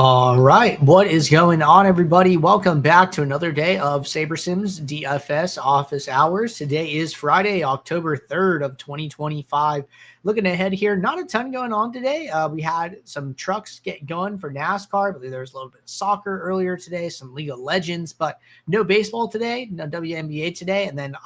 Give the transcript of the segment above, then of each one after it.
All right, what is going on, everybody? Welcome back to another day of SaberSim's DFS office hours. Today is Friday, October 3rd of 2025. Looking ahead here, not a ton going on today. We had some trucks get going for NASCAR. I believe there was a little bit of soccer earlier today, some League of Legends, but no baseball today, no WNBA today, and then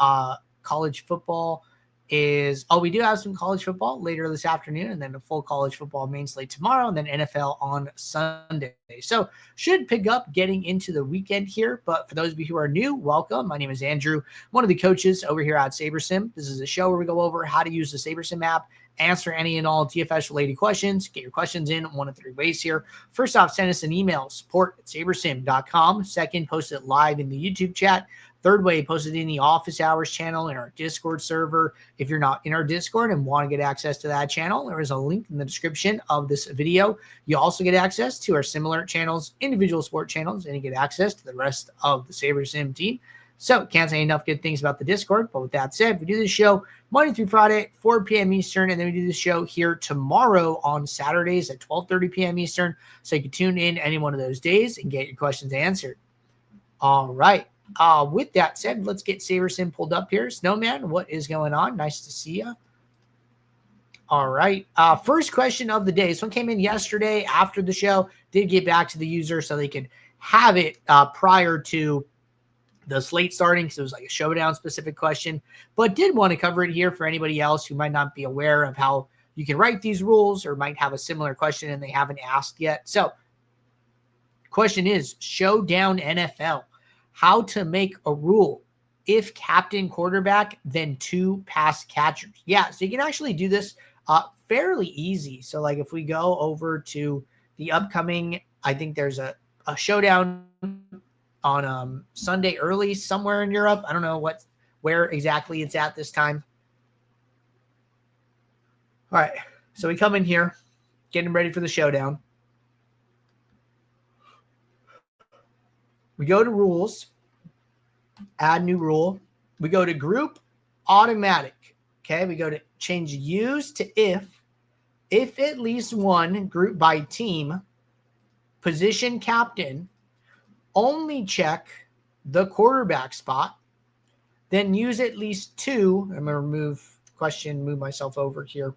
college football we do have some college football later this afternoon, and then a full college football main slate tomorrow, and then NFL on Sunday. So should pick up getting into the weekend here. But for those of you who are new, welcome. My name is Andrew, one of the coaches over here at SaberSim. This is a show where we go over how to use the SaberSim app, answer any and all DFS related questions. Get your questions in one of three ways here. First off, send us an email, support@sabersim.com. Second, post it live in the YouTube chat. Third way, post it in the office hours channel in our Discord server. If you're not in our Discord and want to get access to that channel, there is a link in the description of this video. You also get access to our similar channels, individual sport channels, and you get access to the rest of the SaberSim team. So can't say enough good things about the Discord. But with that said, we do this show Monday through Friday, 4 p.m. Eastern, and then we do the show here tomorrow on Saturdays at 12:30 p.m. Eastern. So you can tune in any one of those days and get your questions answered. All right. With that said, let's get SaberSim pulled up here. Snowman, what is going on? Nice to see you. All right. First question of the day. This one came in yesterday after the show. Did get back to the user so they could have it prior to the slate starting, because it was like a showdown specific question, but did want to cover it here for anybody else who might not be aware of how you can write these rules or might have a similar question and they haven't asked yet. So question is showdown NFL. How to make a rule if captain quarterback, then two pass catchers. Yeah, so you can actually do this fairly easy. So like if we go over to the upcoming, I think there's a showdown on Sunday early somewhere in Europe. I don't know where exactly it's at this time. All right, so we come in here, getting ready for the showdown. We go to rules, add new rule. We go to group, automatic. Okay, we go to change use to if at least one group by team, position captain, only check the quarterback spot, then use at least two. I'm going to move myself over here.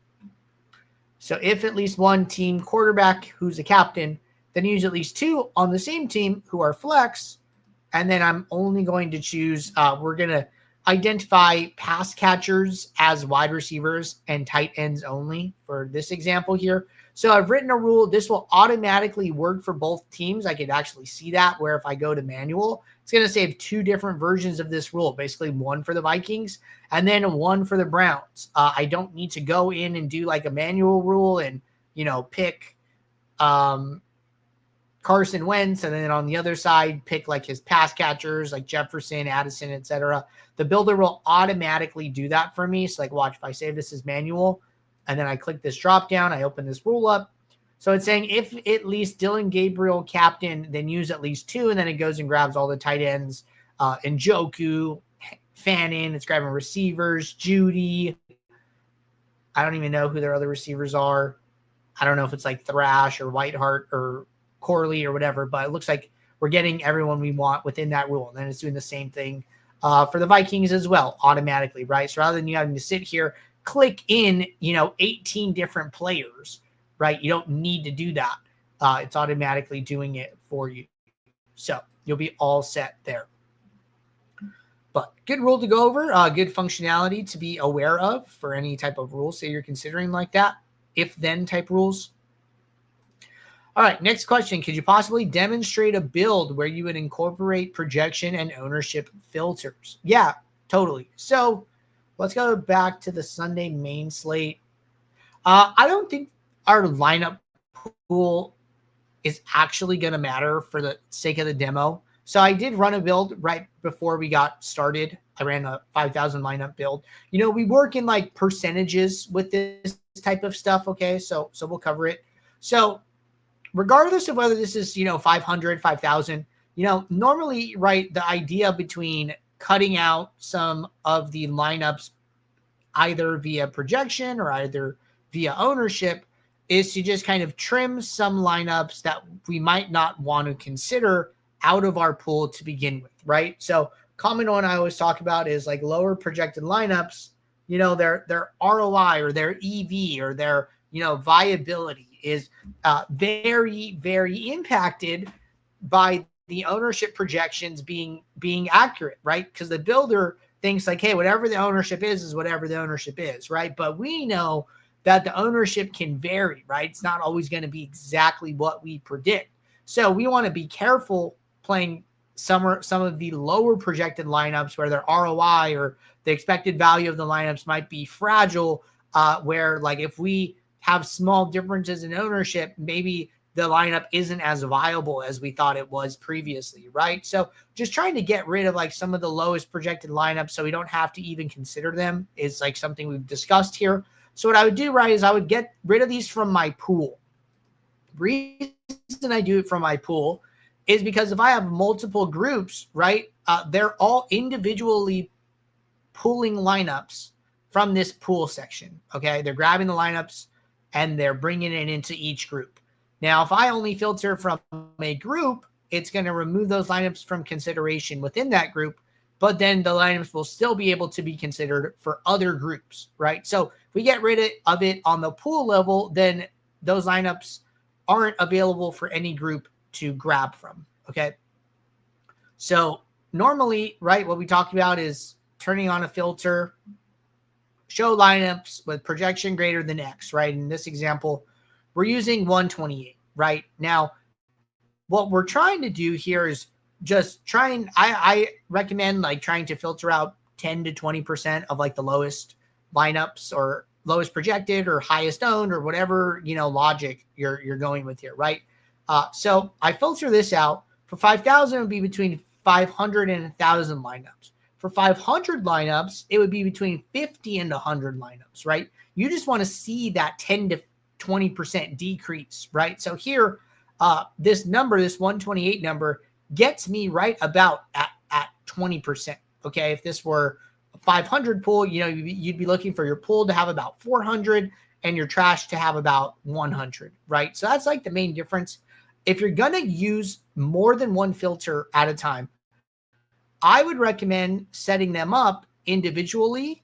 So if at least one team quarterback who's a captain, then use at least two on the same team who are flex. And then I'm only going to choose, we're going to identify pass catchers as wide receivers and tight ends only for this example here. So I've written a rule. This will automatically work for both teams. I could actually see that, where if I go to manual, it's going to save two different versions of this rule, basically one for the Vikings and then one for the Browns. I don't need to go in and do like a manual rule and, pick Carson Wentz, and then on the other side, pick like his pass catchers like Jefferson, Addison, etc. The builder will automatically do that for me. So like, watch, if I save this as manual, and then I click this drop down, I open this rule up. So it's saying if at least Dylan Gabriel captain, then use at least two, and then it goes and grabs all the tight ends, Njoku, Fannin. It's grabbing receivers, Judy. I don't even know who their other receivers are. I don't know if it's like Thrash or Whiteheart or Corley or whatever, but it looks like we're getting everyone we want within that rule. And then it's doing the same thing for the Vikings as well, automatically, right? So rather than you having to sit here, click in, 18 different players, right? You don't need to do that. It's automatically doing it for you. So you'll be all set there. But good rule to go over, good functionality to be aware of for any type of rules that you're considering like that, if then type rules. All right, next question. Could you possibly demonstrate a build where you would incorporate projection and ownership filters? Yeah, totally. So let's go back to the Sunday main slate. I don't think our lineup pool is actually going to matter for the sake of the demo. So I did run a build right before we got started. I ran a 5,000 lineup build. We work in like percentages with this type of stuff. Okay, so we'll cover it. So regardless of whether this is, 500, 5,000, normally, right, the idea between cutting out some of the lineups either via projection or either via ownership is to just kind of trim some lineups that we might not want to consider out of our pool to begin with, right? So common one I always talk about is like lower projected lineups, you know, their ROI or their EV or their, you know, viability is very, very impacted by the ownership projections being accurate, right? Because the builder thinks like, hey, whatever the ownership is whatever the ownership is, right? But we know that the ownership can vary, right? It's not always going to be exactly what we predict. So we want to be careful playing some of the lower projected lineups where their ROI or the expected value of the lineups might be fragile, where like if we have small differences in ownership, maybe the lineup isn't as viable as we thought it was previously, right? So just trying to get rid of like some of the lowest projected lineups so we don't have to even consider them is like something we've discussed here. So what I would do, right, is I would get rid of these from my pool. Reason I do it from my pool is because if I have multiple groups, right, they're all individually pulling lineups from this pool section, okay? They're grabbing the lineups and they're bringing it into each group. Now, if I only filter from a group, it's going to remove those lineups from consideration within that group, but then the lineups will still be able to be considered for other groups, right? So if we get rid of it on the pool level, then those lineups aren't available for any group to grab from, okay? So normally, right, what we talked about is turning on a filter, show lineups with projection greater than X, right? In this example, we're using 128, right? Now, what we're trying to do here is just I recommend like trying to filter out 10 to 20% of like the lowest lineups or lowest projected or highest owned or whatever, you know, logic you're going with here, right? So I filter this out. For 5,000, it would be between 500 and 1,000 lineups. For 500 lineups, it would be between 50 and 100 lineups, right? You just want to see that 10 to 20% decrease, right? So here, this number, this 128 number, gets me right about at 20%. Okay, if this were a 500 pool, you know, you'd be looking for your pool to have about 400 and your trash to have about 100, right? So that's like the main difference. If you're gonna use more than one filter at a time, I would recommend setting them up individually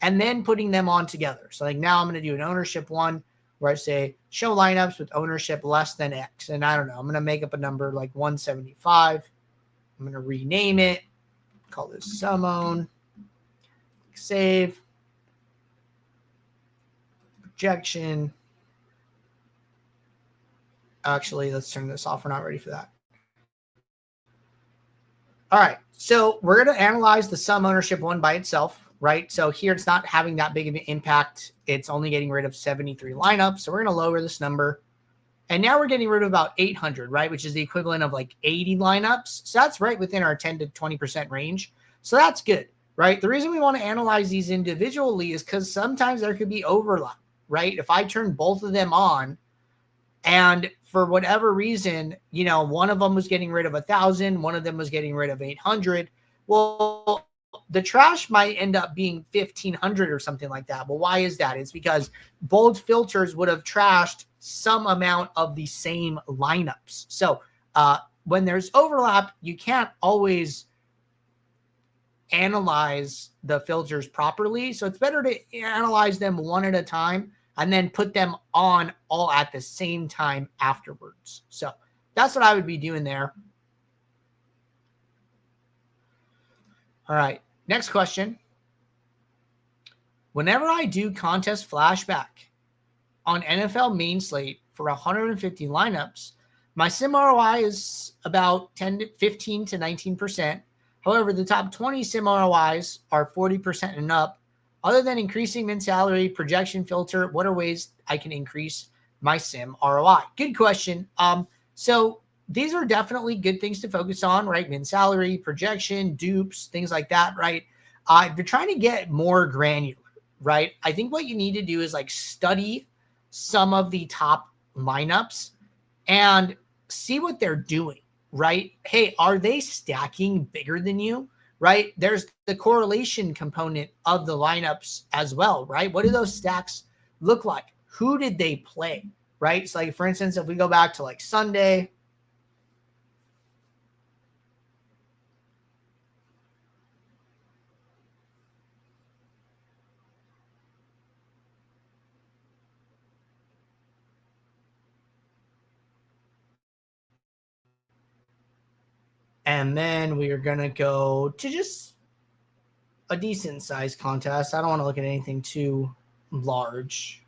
and then putting them on together. So like now I'm going to do an ownership one where I say show lineups with ownership less than X. And I don't know, I'm going to make up a number like 175. I'm going to rename it, call this sum own, save, projection. Actually, let's turn this off. We're not ready for that. All right, so we're going to analyze the sum ownership one by itself, right? So here it's not having that big of an impact. It's only getting rid of 73 lineups. So we're going to lower this number. And now we're getting rid of about 800, right? Which is the equivalent of like 80 lineups. So that's right within our 10 to 20% range. So that's good, right? The reason we want to analyze these individually is because sometimes there could be overlap, right? If I turn both of them on and for whatever reason, you know, one of them was getting rid of 1,000, one of them was getting rid of 800. Well, the trash might end up being 1,500 or something like that. Well, why is that? It's because both filters would have trashed some amount of the same lineups. So when there's overlap, you can't always analyze the filters properly. So it's better to analyze them one at a time and then put them on all at the same time afterwards. So that's what I would be doing there. All right, next question. Whenever I do contest flashback on NFL main slate for 150 lineups, my sim ROI is about 15 to 19%. However, the top 20 sim ROIs are 40% and up. Other than increasing min salary, projection filter, what are ways I can increase my sim ROI? Good question. So these are definitely good things to focus on, right? Min salary, projection, dupes, things like that, right? If you're trying to get more granular, right? I think what you need to do is like study some of the top lineups and see what they're doing, right? Hey, are they stacking bigger than you? Right? There's the correlation component of the lineups as well, right? What do those stacks look like? Who did they play? right? So like, for instance, if we go back to like Sunday, and then we are going to go to just a decent sized contest. I don't want to look at anything too large.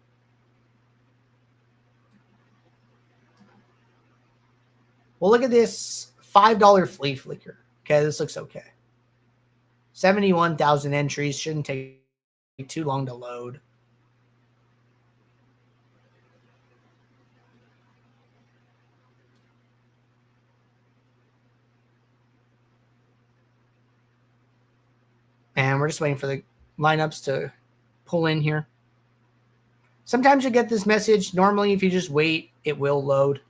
Well, look at this $5 flea flicker. Okay, this looks okay. 71,000 entries. Shouldn't take too long to load. And we're just waiting for the lineups to pull in here. Sometimes you get this message. Normally, if you just wait, it will load.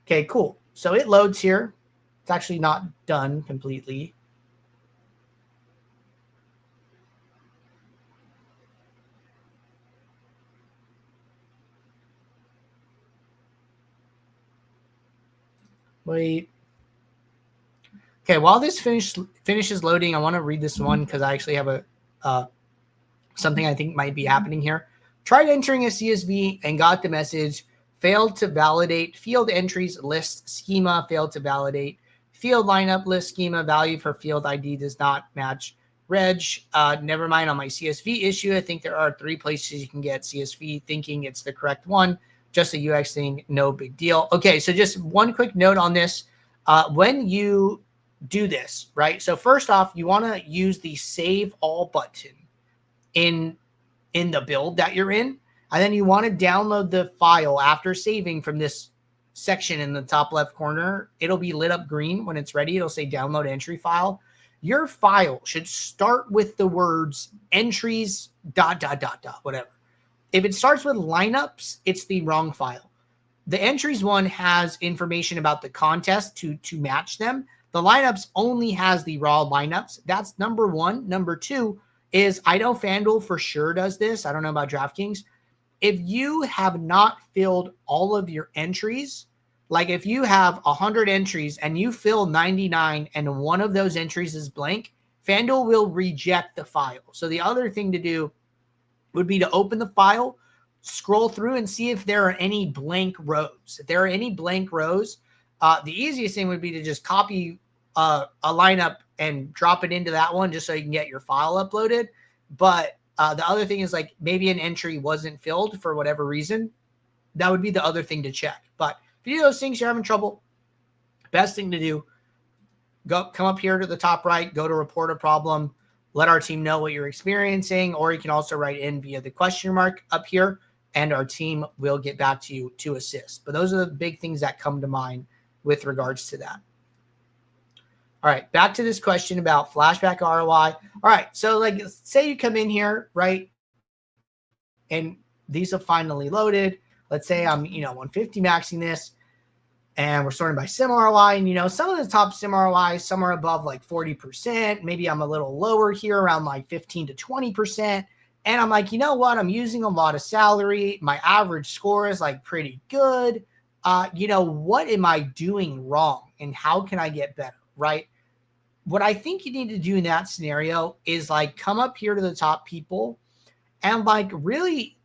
Okay, cool. So it loads here. It's actually not done completely. Wait. Okay, while this finishes loading, I want to read this one because I actually have a something I think might be happening here. Tried entering a CSV and got the message, failed to validate field entries list schema, failed to validate field lineup list schema, value for field ID does not match reg. Never mind on my CSV issue. I think there are 3 places you can get CSV, thinking it's the correct one. Just a UX thing, no big deal. Okay, so just one quick note on this. When you do this, right? So first off, you want to use the save all button in the build that you're in. And then you want to download the file after saving from this section in the top left corner. It'll be lit up green when it's ready. It'll say download entry file. Your file should start with the words entries, ... whatever. If it starts with lineups, it's the wrong file. The entries one has information about the contest to match them. The lineups only has the raw lineups. That's number one. Number two is, I know FanDuel for sure does this. I don't know about DraftKings. If you have not filled all of your entries, like if you have 100 entries and you fill 99 and one of those entries is blank, FanDuel will reject the file. So the other thing to do would be to open the file, scroll through and see if there are any blank rows. If there are any blank rows, the easiest thing would be to just copy a lineup and drop it into that one just so you can get your file uploaded. But the other thing is, like, maybe an entry wasn't filled for whatever reason. That would be the other thing to check. But if you do those things, you're having trouble, best thing to do, come up here to the top right, go to report a problem, let our team know what you're experiencing, or you can also write in via the question mark up here, and our team will get back to you to assist. But those are the big things that come to mind with regards to that. All right, back to this question about flashback ROI. All right, so like, say you come in here, right, and these have finally loaded. Let's say I'm, 150 maxing this, and we're sorting by Sim ROI, and some of the top Sim ROI, some are above like 40%. Maybe I'm a little lower here, around like 15 to 20%. And I'm like, you know what? I'm using a lot of salary. My average score is like pretty good. What am I doing wrong, and how can I get better, right? What I think you need to do in that scenario is like come up here to the top people and like really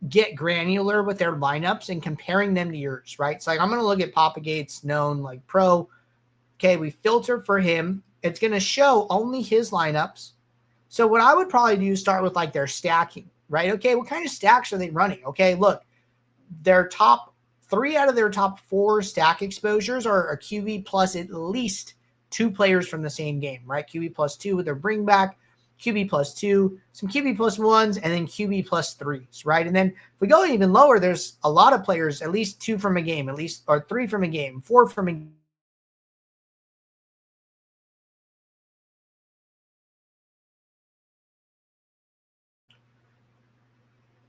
get granular with their lineups and comparing them to yours, right? It's like, I'm going to look at Papagate's known like pro. Okay, we filter for him. It's going to show only his lineups. So what I would probably do is start with like their stacking, right? Okay, what kind of stacks are they running? Okay, look, their top 3 out of their top 4 stack exposures are a QB plus at least 2 players from the same game, right? QB plus 2 with their bring back, QB plus 2, some QB plus 1s, and then QB plus 3s, right? And then if we go even lower, there's a lot of players, at least 2 from a game, at least, or 3 from a game, 4 from a game.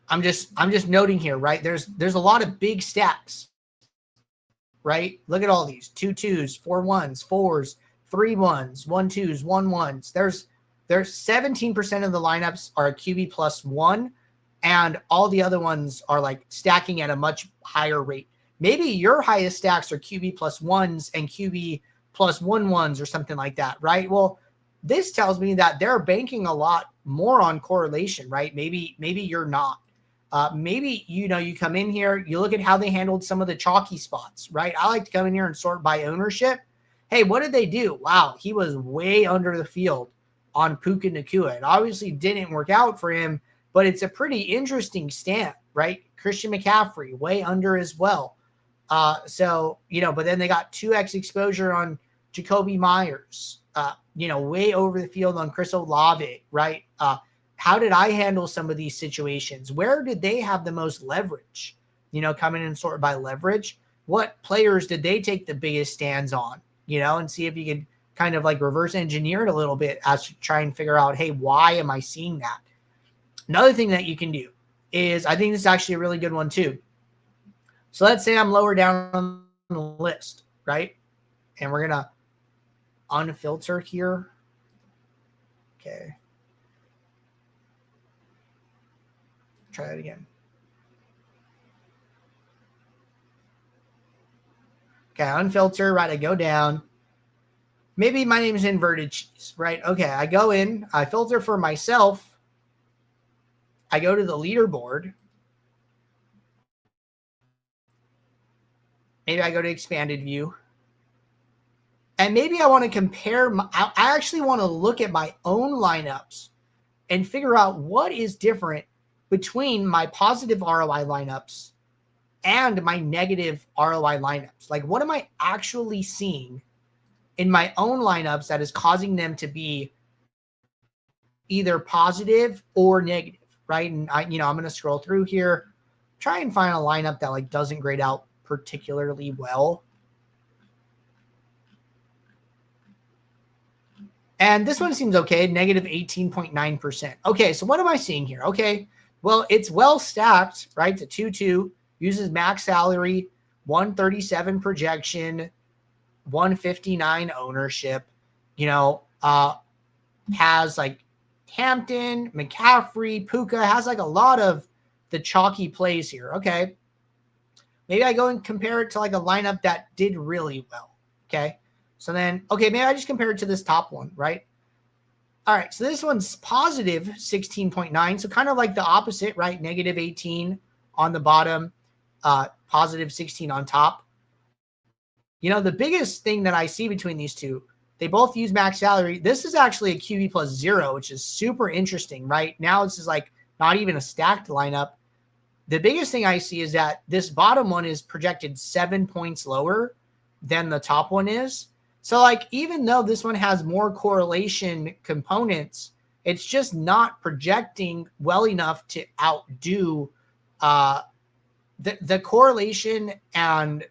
I'm just noting here, right? There's a lot of big stacks, right? Look at all these 2 2s, 4 1s, 4s, 3 1s, 1 2s, 1 1s. There's 17% of the lineups are a QB plus 1. and all the other ones are like stacking at a much higher rate. Maybe your highest stacks are QB plus ones and QB plus 1-1s or something like that, right? Well, this tells me that they're banking a lot more on correlation, right? Maybe you're not. Maybe, you come in here, you look at how they handled some of the chalky spots, right? I like to come in here and sort by ownership. Hey, what did they do? Wow, he was way under the field on Puka Nacua. It obviously didn't work out for him, but it's a pretty interesting stamp, right? Christian McCaffrey, way under as well. So, but then they got 2x exposure on Jacoby Myers, way over the field on Chris Olave, right? How did I handle some of these situations? Where did they have the most leverage? Coming in sort by leverage. What players did they take the biggest stands on? And see if you can kind of like reverse engineer it a little bit as to try and figure out, hey, why am I seeing that? Another thing that you can do is, I think this is actually a really good one too. So let's say I'm lower down on the list, right? And we're going to unfilter here. Okay. Try that again. Okay, unfilter, right? I go down. Maybe my name is Inverted Cheese, right? Okay, I go in, I filter for myself. I go to the leaderboard. Maybe I go to expanded view. And maybe I want to compare, I actually want to look at my own lineups and figure out what is different between my positive ROI lineups and my negative ROI lineups. Like, what am I actually seeing in my own lineups that is causing them to be either positive or negative, right? And I'm going to scroll through here, try and find a lineup that like doesn't grade out particularly well. And this one seems okay, negative 18.9%. Okay, so what am I seeing here? Okay, well, it's well stacked, right? It's a 2-2, uses max salary, 137 projection, 159 ownership, has like Hampton, McCaffrey, Puka, has like a lot of the chalky plays here. Okay. Maybe I go and compare it to like a lineup that did really well. Okay. So then, okay, maybe I just compare it to this top one, right? All right. So this one's positive 16.9. So kind of like the opposite, right? Negative 18 on the bottom, positive 16 on top. The biggest thing that I see between these two, they both use max salary. This is actually a QB plus 0, which is super interesting, right? Now this is like not even a stacked lineup. The biggest thing I see is that this bottom one is projected 7 points lower than the top one is. So like, even though this one has more correlation components, it's just not projecting well enough to outdo the correlation and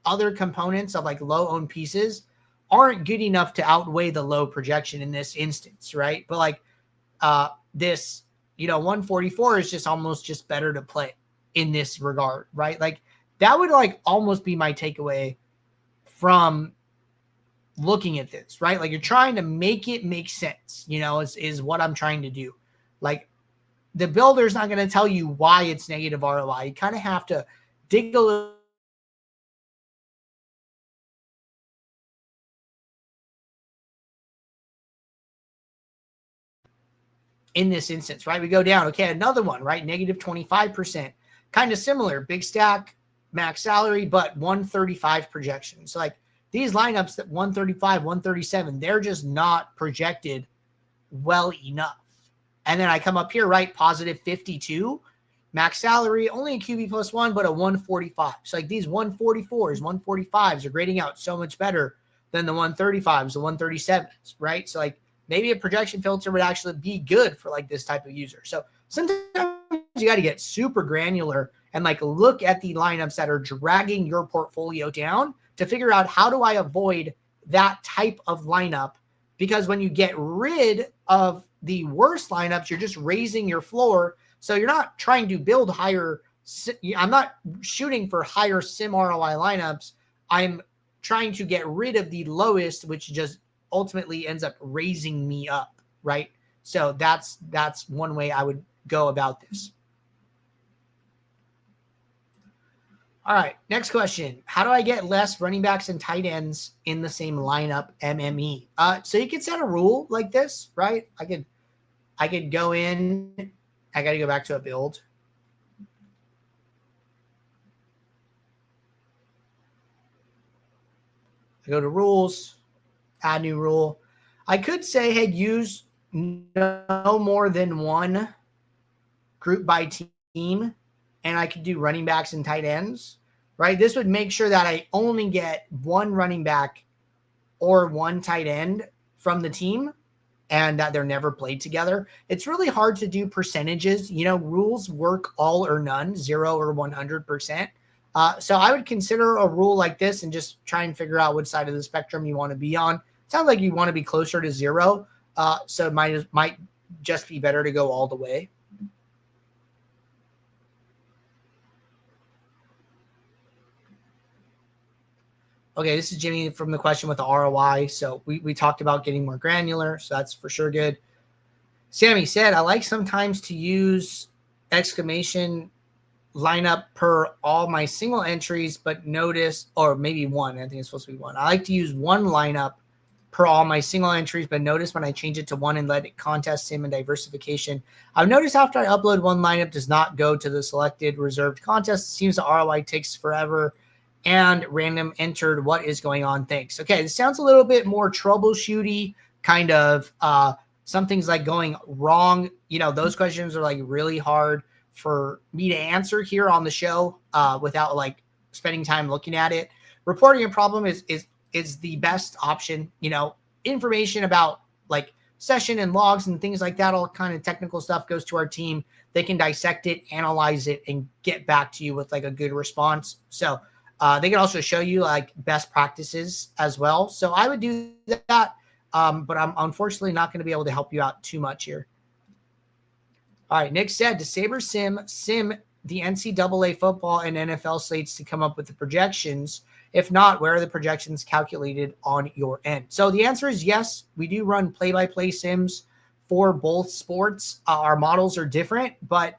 other components of like low owned pieces aren't good enough to outweigh the low projection in this instance, right? But like this, 144 is just almost just better to play in this regard, right? Like that would like almost be my takeaway from looking at this, right? Like you're trying to make it make sense, is what I'm trying to do. Like the builder's not going to tell you why it's negative ROI. You kind of have to dig a little in this instance, right? We go down. Okay, another one, right? Negative 25%. Kind of similar. Big stack, max salary, but 135 projection. So like these lineups that 135, 137, they're just not projected well enough. And then I come up here, right? Positive 52. Max salary, only a QB plus 1, but a 145. So like these 144s, 145s are grading out so much better than the 135s, the 137s, right? So like maybe a projection filter would actually be good for like this type of user. So sometimes you got to get super granular and like look at the lineups that are dragging your portfolio down to figure out how do I avoid that type of lineup? Because when you get rid of the worst lineups, you're just raising your floor. So you're not trying to build higher. I'm not shooting for higher sim ROI lineups. I'm trying to get rid of the lowest, which just ultimately ends up raising me up, right? So that's one way I would go about this. All right, next question. How do I get less running backs and tight ends in the same lineup MME? So you could set a rule like this, right? I could go in. I got to go back to a build. I go to rules, add new rule. I could say, hey, use no more than one group by team, and I could do running backs and tight ends, right? This would make sure that I only get one running back or one tight end from the team and that they're never played together. It's really hard to do percentages. Rules work all or none, 0 or 100%. So I would consider a rule like this and just try and figure out which side of the spectrum you want to be on. Sounds like you want to be closer to 0. So it might just be better to go all the way. Okay, this is Jimmy from the question with the ROI. So we talked about getting more granular. So that's for sure good. Sammy said, I like sometimes to use exclamation lineup per all my single entries, but notice, or maybe one, I think it's supposed to be one. I like to use one lineup per all my single entries, but notice when I change it to one and let it contest sim and diversification, I've noticed after I upload one lineup does not go to the selected reserved contest. It seems the ROI takes forever and random entered. What is going on? Thanks. Okay, this sounds a little bit more troubleshooty, kind of something's like going wrong. Those questions are like really hard for me to answer here on the show without like spending time looking at it. Reporting a problem is the best option. Information about like session and logs and things like that, all kind of technical stuff goes to our team. They can dissect it, analyze it, and get back to you with like a good response. So they can also show you like best practices as well. So I would do that, but I'm unfortunately not going to be able to help you out too much here. All right, Nick said, does SaberSim sim the NCAA football and NFL slates to come up with the projections? If not, where are the projections calculated on your end? So the answer is yes. We do run play-by-play sims for both sports. Our models are different, but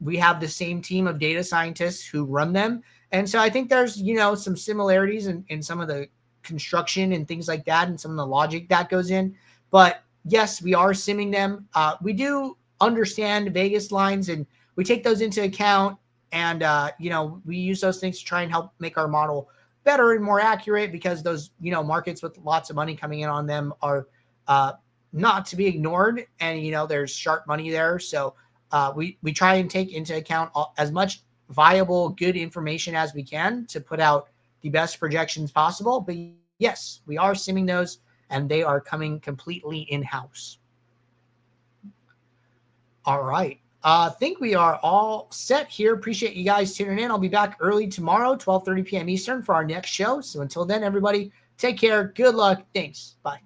we have the same team of data scientists who run them. And so I think there's, some similarities in some of the construction and things like that and some of the logic that goes in. But yes, we are simming them. We do understand Vegas lines and we take those into account. And, we use those things to try and help make our model better and more accurate because those, markets with lots of money coming in on them are not to be ignored. And, there's sharp money there. So we try and take into account as much viable, good information as we can to put out the best projections possible. But yes, we are simming those and they are coming completely in-house. All right. I think we are all set here. Appreciate you guys tuning in. I'll be back early tomorrow, 12:30 p.m. Eastern for our next show. So until then, everybody, take care. Good luck. Thanks. Bye.